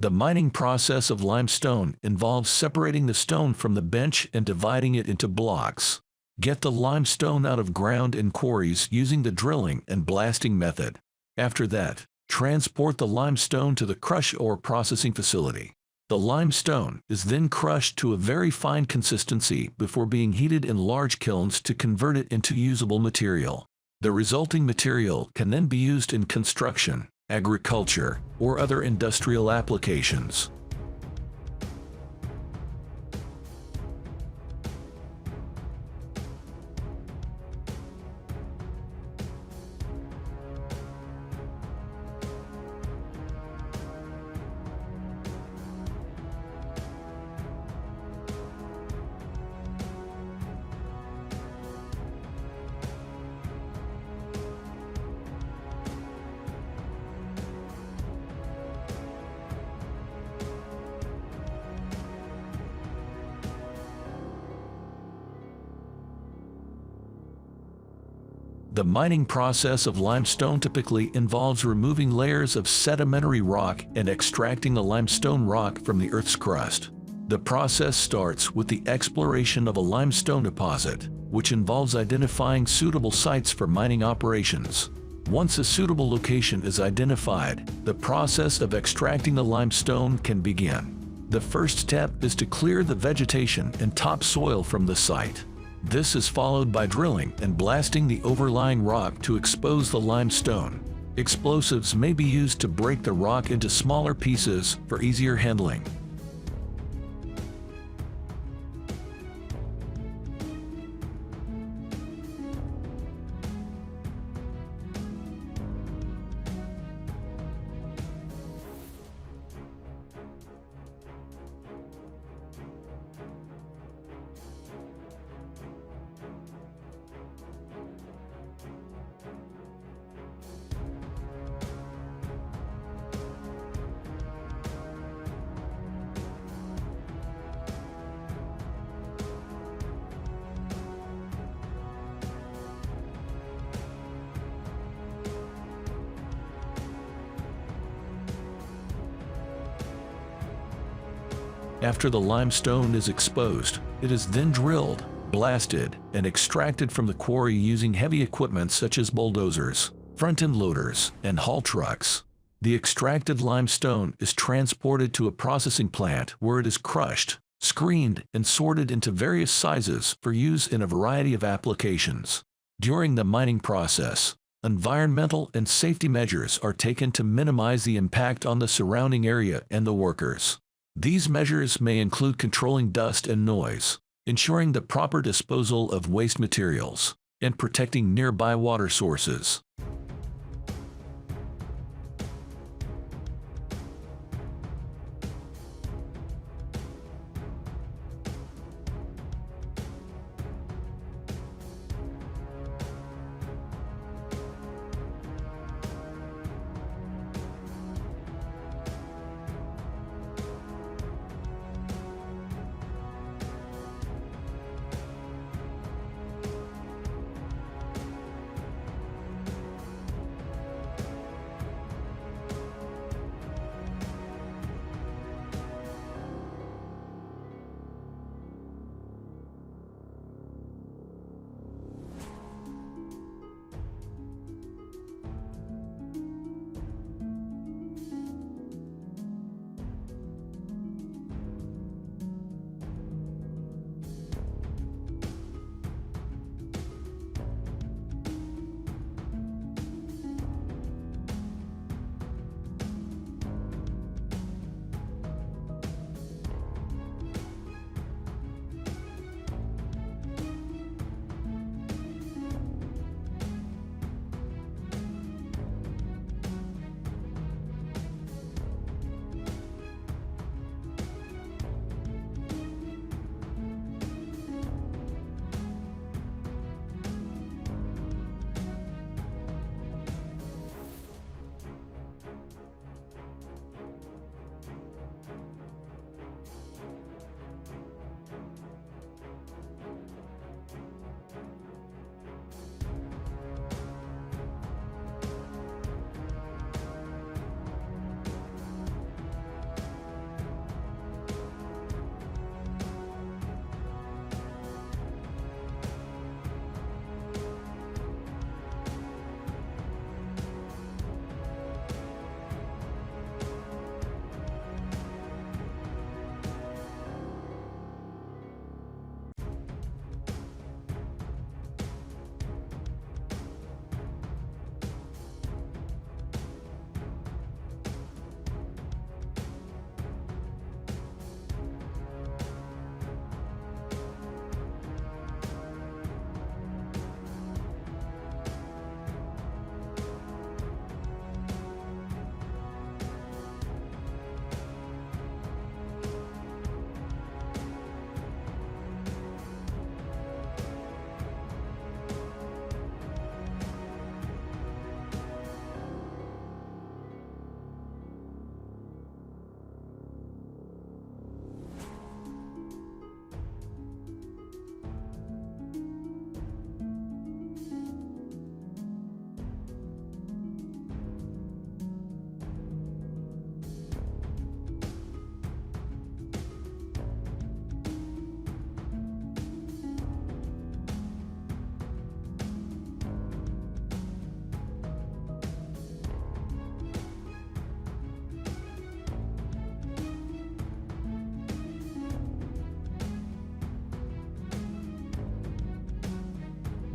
The mining process of limestone involves separating the stone from the bench and dividing it into blocks. Get the limestone out of ground in quarries using the drilling and blasting method. After that, transport the limestone to the crush or processing facility. The limestone is then crushed to a very fine consistency before being heated in large kilns to convert it into usable material. The resulting material can then be used in construction, agriculture, or other industrial applications. The mining process of limestone typically involves removing layers of sedimentary rock and extracting the limestone rock from the Earth's crust. The process starts with the exploration of a limestone deposit, which involves identifying suitable sites for mining operations. Once a suitable location is identified, the process of extracting the limestone can begin. The first step is to clear the vegetation and topsoil from the site. This is followed by drilling and blasting the overlying rock to expose the limestone. Explosives may be used to break the rock into smaller pieces for easier handling. After the limestone is exposed, it is then drilled, blasted, and extracted from the quarry using heavy equipment such as bulldozers, front-end loaders, and haul trucks. The extracted limestone is transported to a processing plant where it is crushed, screened, and sorted into various sizes for use in a variety of applications. During the mining process, environmental and safety measures are taken to minimize the impact on the surrounding area and the workers. These measures may include controlling dust and noise, ensuring the proper disposal of waste materials, and protecting nearby water sources.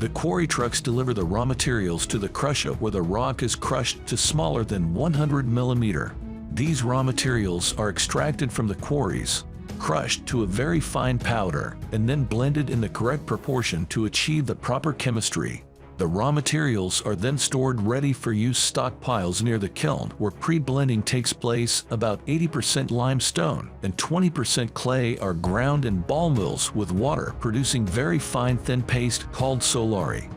The quarry trucks deliver the raw materials to the crusher where the rock is crushed to smaller than 100 millimeter. These raw materials are extracted from the quarries, crushed to a very fine powder, and then blended in the correct proportion to achieve the proper chemistry. The raw materials are then stored ready for use stockpiles near the kiln where pre-blending takes place. About 80% limestone and 20% clay are ground in ball mills with water producing very fine thin paste called solari.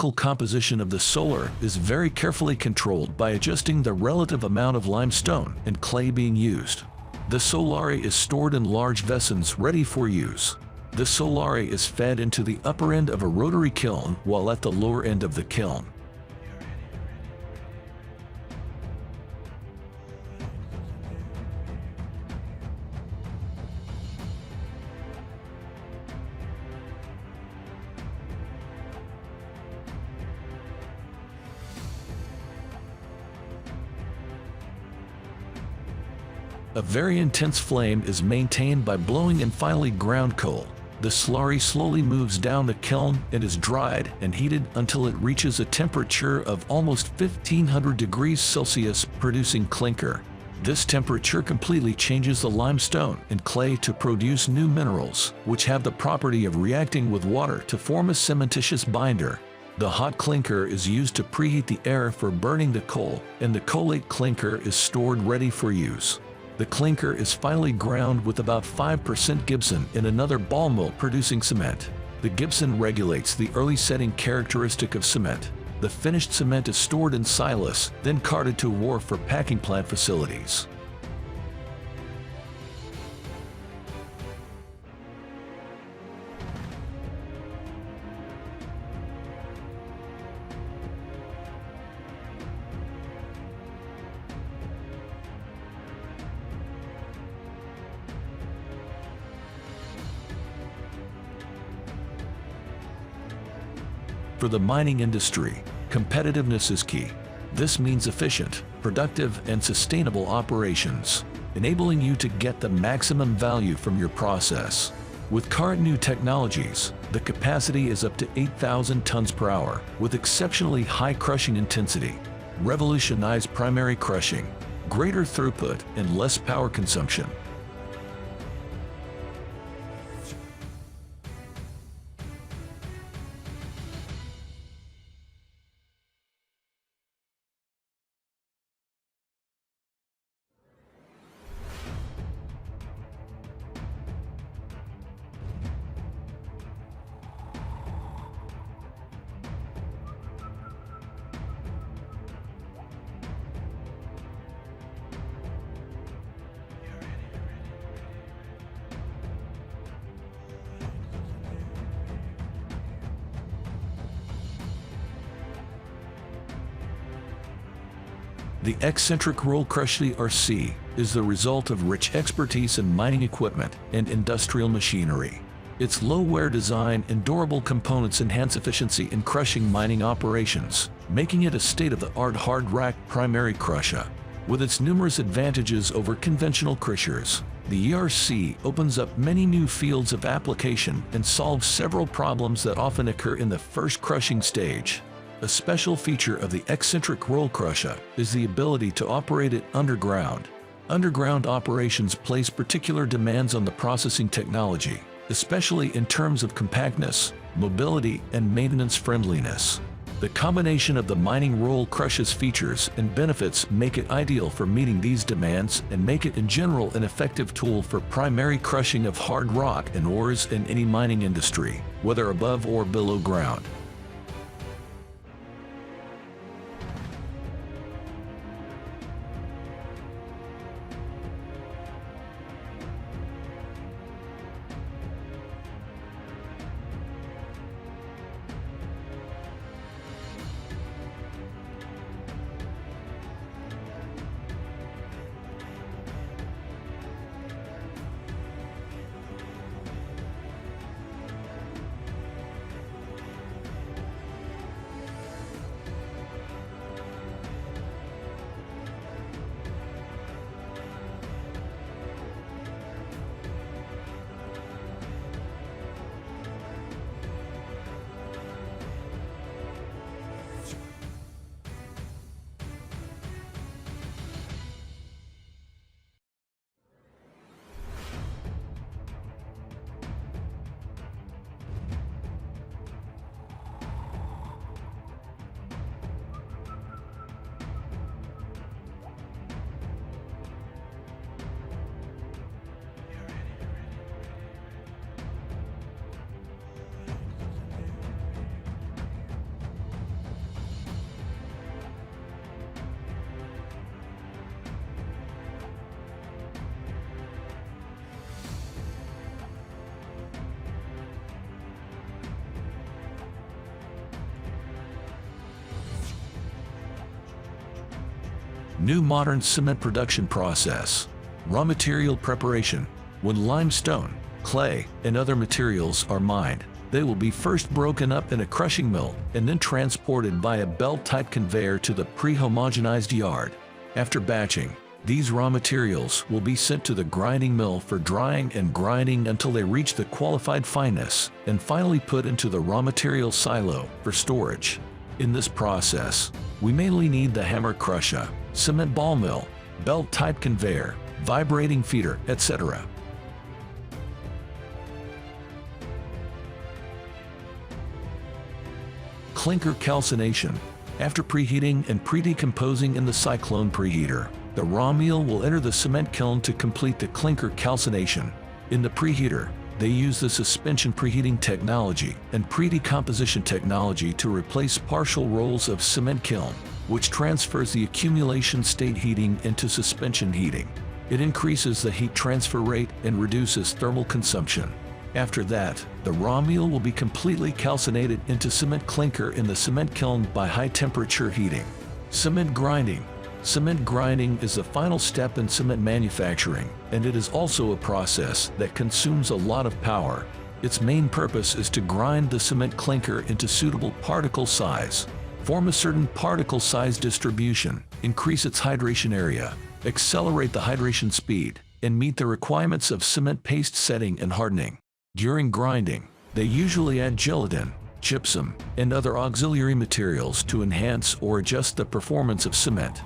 chemical composition of the solar is very carefully controlled by adjusting the relative amount of limestone and clay being used. The solari is stored in large vessels ready for use. The solari is fed into the upper end of a rotary kiln while at the lower end of the kiln. A very intense flame is maintained by blowing in finely ground coal. The slurry slowly moves down the kiln and is dried and heated until it reaches a temperature of almost 1500 degrees Celsius, producing clinker. This temperature completely changes the limestone and clay to produce new minerals, which have the property of reacting with water to form a cementitious binder. The hot clinker is used to preheat the air for burning the coal, and the collate clinker is stored ready for use. The clinker is finely ground with about 5% gypsum in another ball mill producing cement. The gypsum regulates the early setting characteristic of cement. The finished cement is stored in silos, then carted to a wharf for packing plant facilities. For the mining industry, competitiveness is key. This means efficient, productive, and sustainable operations, enabling you to get the maximum value from your process. With current new technologies, the capacity is up to 8,000 tons per hour, with exceptionally high crushing intensity. Revolutionize primary crushing, greater throughput, and less power consumption. The eccentric roll crush (RC) is the result of rich expertise in mining equipment and industrial machinery. Its low-wear design and durable components enhance efficiency in crushing mining operations, making it a state-of-the-art hard-rack primary crusher. With its numerous advantages over conventional crushers, the ERC opens up many new fields of application and solves several problems that often occur in the first crushing stage. A special feature of the eccentric roll crusher is the ability to operate it underground. Underground operations place particular demands on the processing technology, especially in terms of compactness, mobility, and maintenance friendliness. The combination of the mining roll crush's features and benefits make it ideal for meeting these demands and make it in general an effective tool for primary crushing of hard rock and ores in any mining industry, whether above or below ground. New modern cement production process. Raw material preparation. When limestone, clay, and other materials are mined, they will be first broken up in a crushing mill and then transported by a belt-type conveyor to the pre-homogenized yard. After batching, these raw materials will be sent to the grinding mill for drying and grinding until they reach the qualified fineness, and finally put into the raw material silo for storage. In this process, we mainly need the hammer crusher, cement ball mill, belt-type conveyor, vibrating feeder, etc. Clinker calcination. After preheating and pre-decomposing in the cyclone preheater, the raw meal will enter the cement kiln to complete the clinker calcination. In the preheater, they use the suspension preheating technology and pre-decomposition technology to replace partial rolls of cement kiln, which transfers the accumulation state heating into suspension heating. It increases the heat transfer rate and reduces thermal consumption. After that, the raw meal will be completely calcinated into cement clinker in the cement kiln by high temperature heating. Cement grinding. Cement grinding is the final step in cement manufacturing, and it is also a process that consumes a lot of power. Its main purpose is to grind the cement clinker into suitable particle size, form a certain particle size distribution, increase its hydration area, accelerate the hydration speed, and meet the requirements of cement paste setting and hardening. During grinding, they usually add gelatin, gypsum, and other auxiliary materials to enhance or adjust the performance of cement.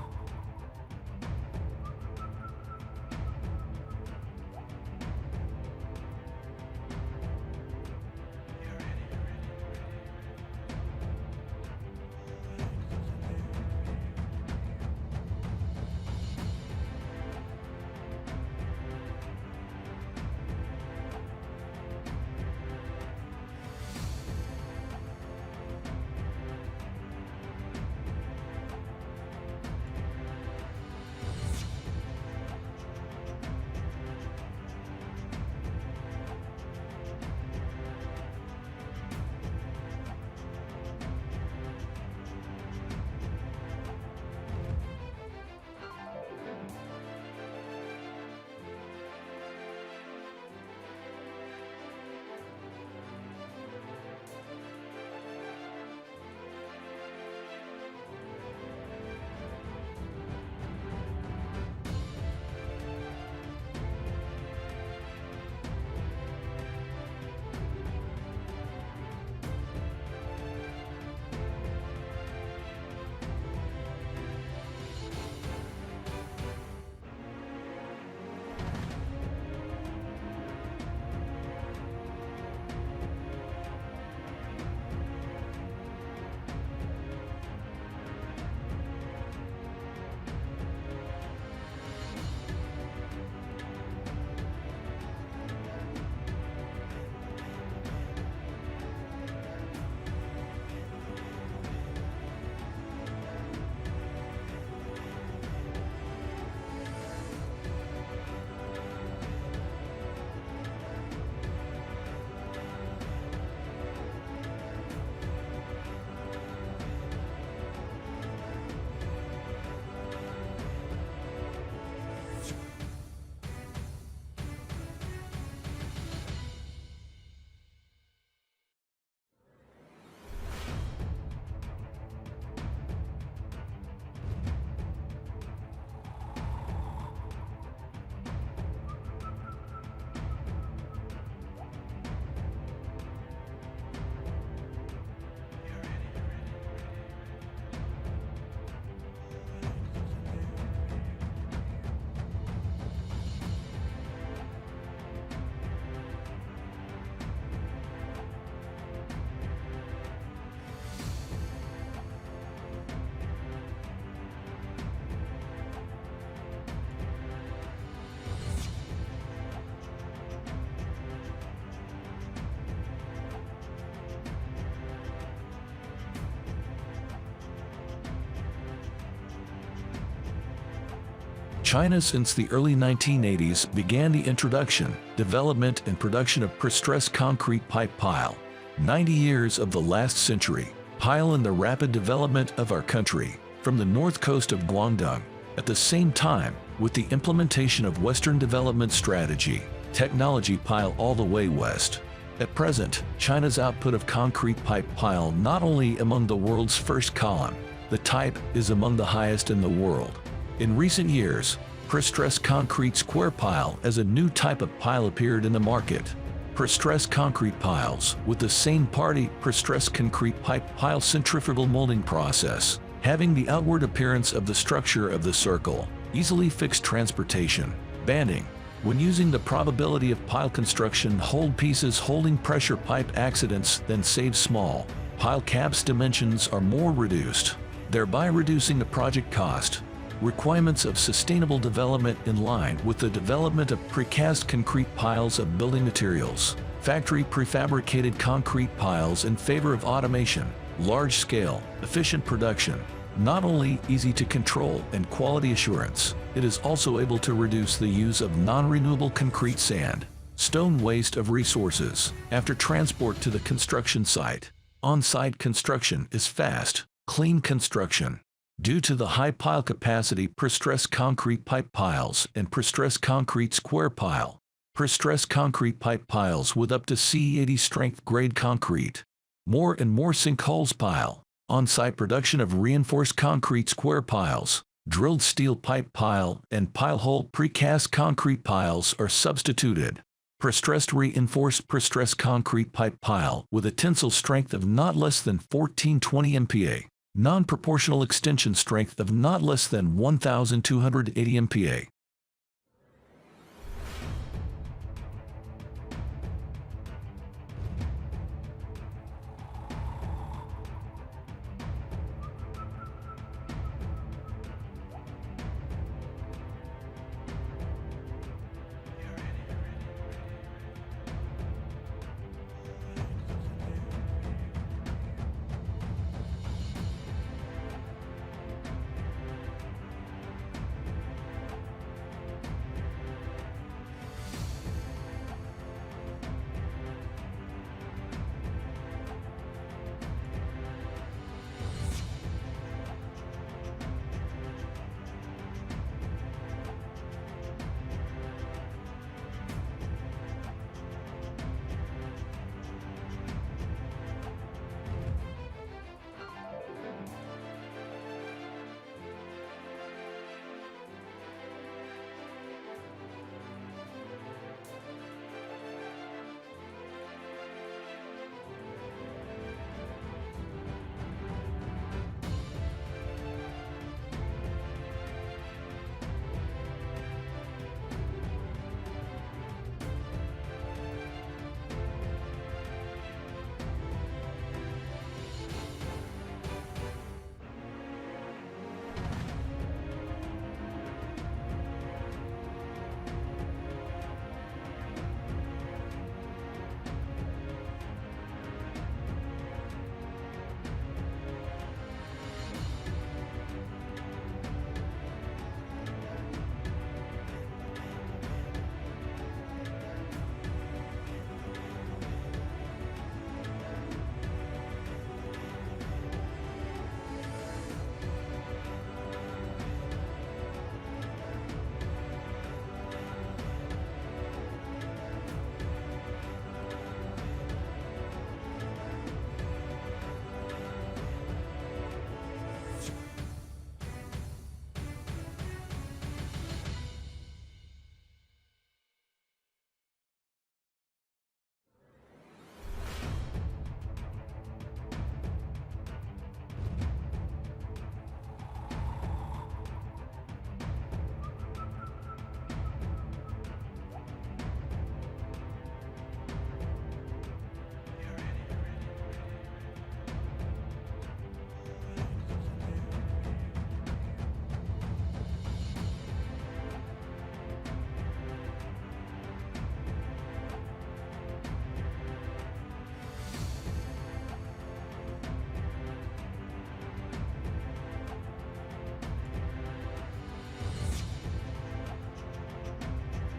China since the early 1980s began the introduction, development, and production of prestressed concrete pipe pile. 90 years of the last century, pile in the rapid development of our country, from the north coast of Guangdong At the same time, with the implementation of Western development strategy, technology pile all the way west. At present, China's output of concrete pipe pile not only among the world's first column, the type is among the highest in the world. In recent years, Prestressed concrete square pile as a new type of pile appeared in the market. Prestressed concrete piles, with the same party prestressed concrete pipe pile centrifugal molding process, having the outward appearance of the structure of the circle, easily fixed transportation, banding. When using the probability of pile construction hold pieces holding pressure pipe accidents then save small. Pile caps dimensions are more reduced, thereby reducing the project cost. Requirements of sustainable development in line with the development of precast concrete piles of building materials, factory prefabricated concrete piles in favor of automation, large-scale, efficient production. Not only easy to control and quality assurance, it is also able to reduce the use of non-renewable concrete sand, stone waste of resources after transport to the construction site. On-site construction is fast, clean construction. Due to the high pile capacity prestressed concrete pipe piles and prestressed concrete square pile, prestressed concrete pipe piles with up to C80 strength grade concrete. More and more sinkholes pile. On-site production of reinforced concrete square piles, drilled steel pipe pile, and pile hole precast concrete piles are substituted. Prestressed reinforced prestressed concrete pipe pile with a tensile strength of not less than 1420 MPa. Non-proportional extension strength of not less than 1,280 MPa.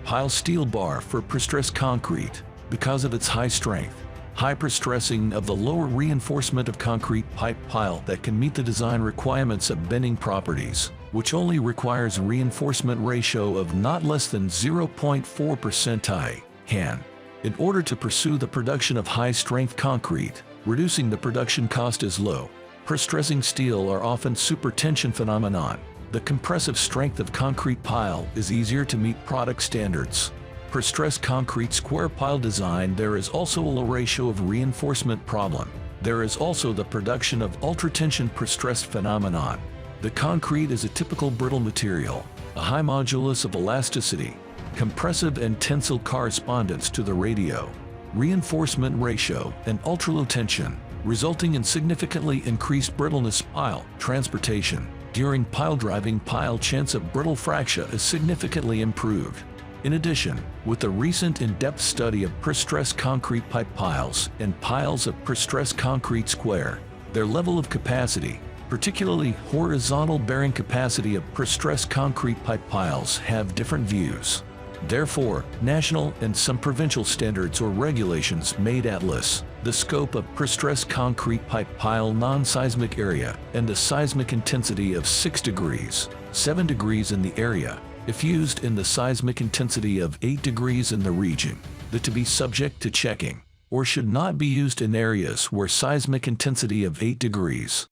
Pile steel bar for prestressed concrete because of its high strength, high prestressing of the lower reinforcement of concrete pipe pile that can meet the design requirements of bending properties, which only requires reinforcement ratio of not less than 0.4% I/CAN. In order to pursue the production of high-strength concrete, reducing the production cost is low. Prestressing steel are often supertension phenomenon. The compressive strength of concrete pile is easier to meet product standards. Prestressed concrete square pile design. There is also a low ratio of reinforcement problem. There is also the production of ultratension prestressed phenomenon. The concrete is a typical brittle material, a high modulus of elasticity, compressive and tensile correspondence to the ratio, reinforcement ratio, and ultra-low tension, resulting in significantly increased brittleness. Pile transportation. During pile driving, pile chance of brittle fracture is significantly improved. In addition, with the recent in-depth study of prestressed concrete pipe piles and piles of prestressed concrete square, their level of capacity, particularly horizontal bearing capacity of prestressed concrete pipe piles, have different views. Therefore, national and some provincial standards or regulations made atlas the scope of prestressed concrete pipe pile non-seismic area and the seismic intensity of 6 degrees, 7 degrees in the area, if used in the seismic intensity of 8 degrees in the region, that to be subject to checking, or should not be used in areas where seismic intensity of 8 degrees.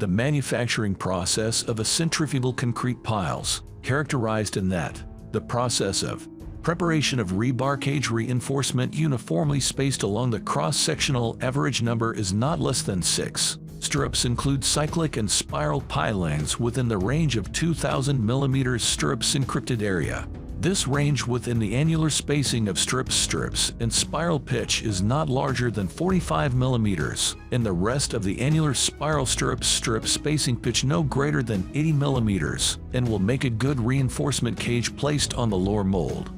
the manufacturing process of a centrifugal concrete piles, characterized in that the process of preparation of rebar cage reinforcement uniformly spaced along the cross-sectional average number is not less than 6. Stirrups include cyclic and spiral pilings within the range of 2,000 mm stirrups encrypted area. This range within the annular spacing of stirrups and spiral pitch is not larger than 45 mm, and the rest of the annular spiral stirrup spacing pitch no greater than 80 mm, and will make a good reinforcement cage placed on the lower mold.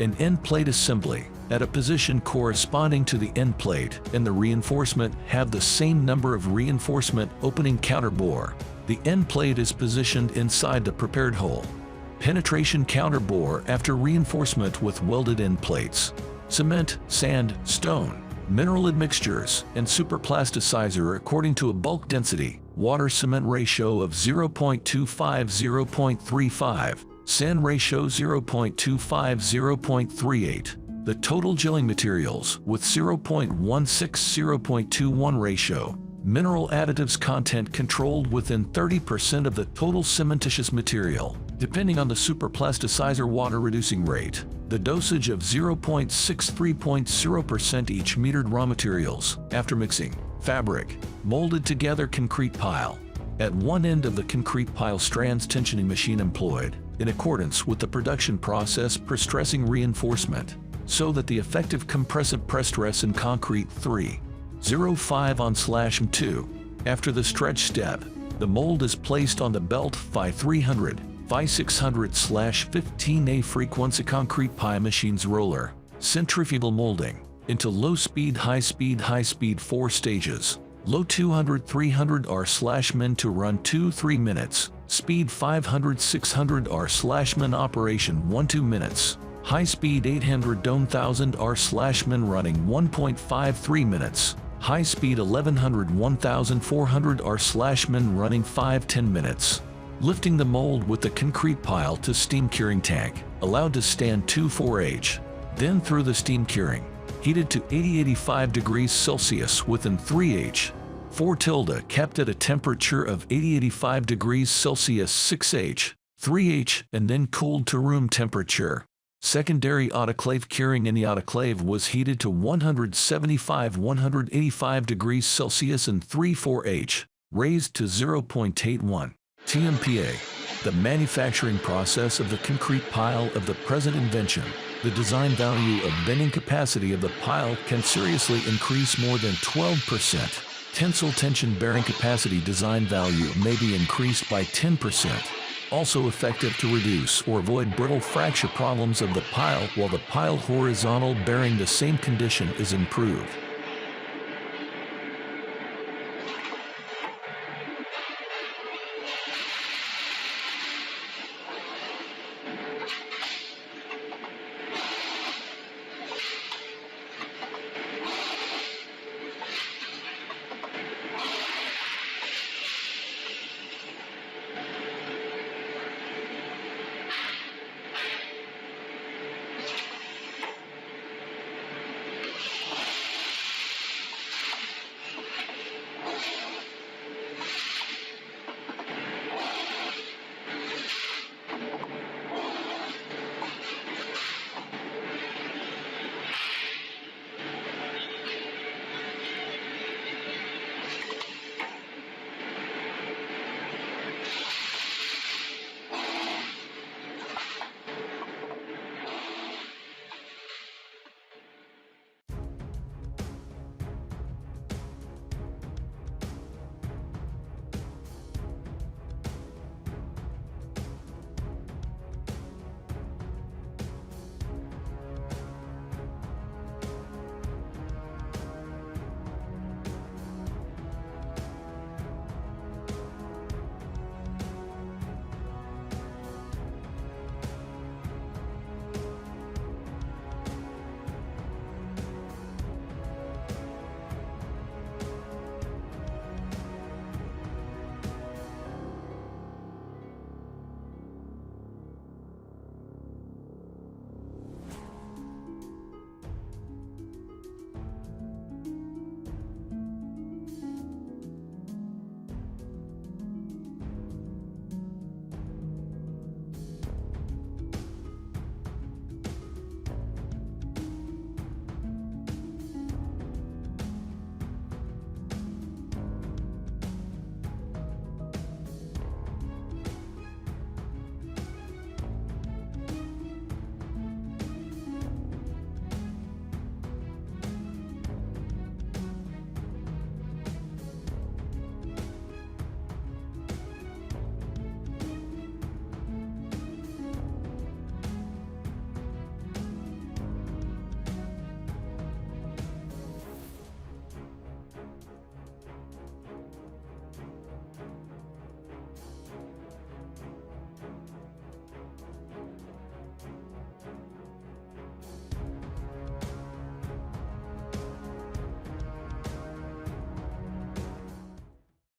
An end plate assembly, at a position corresponding to the end plate and the reinforcement have the same number of reinforcement opening counter bore. The end plate is positioned inside the prepared hole. Penetration counter bore after reinforcement with welded end plates. Cement, sand, stone, mineral admixtures, and superplasticizer according to a bulk density, water-cement ratio of 0.25-0.35. Sand ratio 0.25-0.38. The total gelling materials with 0.16-0.21 ratio. Mineral additives content controlled within 30% of the total cementitious material, depending on the superplasticizer water reducing rate. The dosage of 0.63% each metered raw materials after mixing. Fabric. Molded together concrete pile. At one end of the concrete pile strands tensioning machine employed, in accordance with the production process prestressing reinforcement, so that the effective compressive prestress in concrete 3.05/2. After the stretch step, the mold is placed on the belt Phi 300, Phi 600/15A frequency concrete pie machine's roller, centrifugal molding, into low-speed, high-speed 4 stages. Low 200-300 R/min to run 2-3 minutes. Speed 500-600 R/min operation 1-2 minutes. High speed 800-1000 R/min running 1.53 minutes. High speed 1100-1400 R/min running 5-10 minutes. Lifting the mold with the concrete pile to steam curing tank, allowed to stand 2-4H. Then through the steam curing, heated to 80-85 degrees Celsius within 3H. 4 kept at a temperature of 80-85 degrees Celsius 6H, 3H, and then cooled to room temperature. Secondary autoclave curing in the autoclave was heated to 175-185 degrees Celsius and 3-4H, raised to 0.81 TMPA. The manufacturing process of the concrete pile of the present invention. The design value of bending capacity of the pile can seriously increase more than 12%. Tensile tension bearing capacity design value may be increased by 10%. Also effective to reduce or avoid brittle fracture problems of the pile while the pile horizontal bearing the same condition is improved.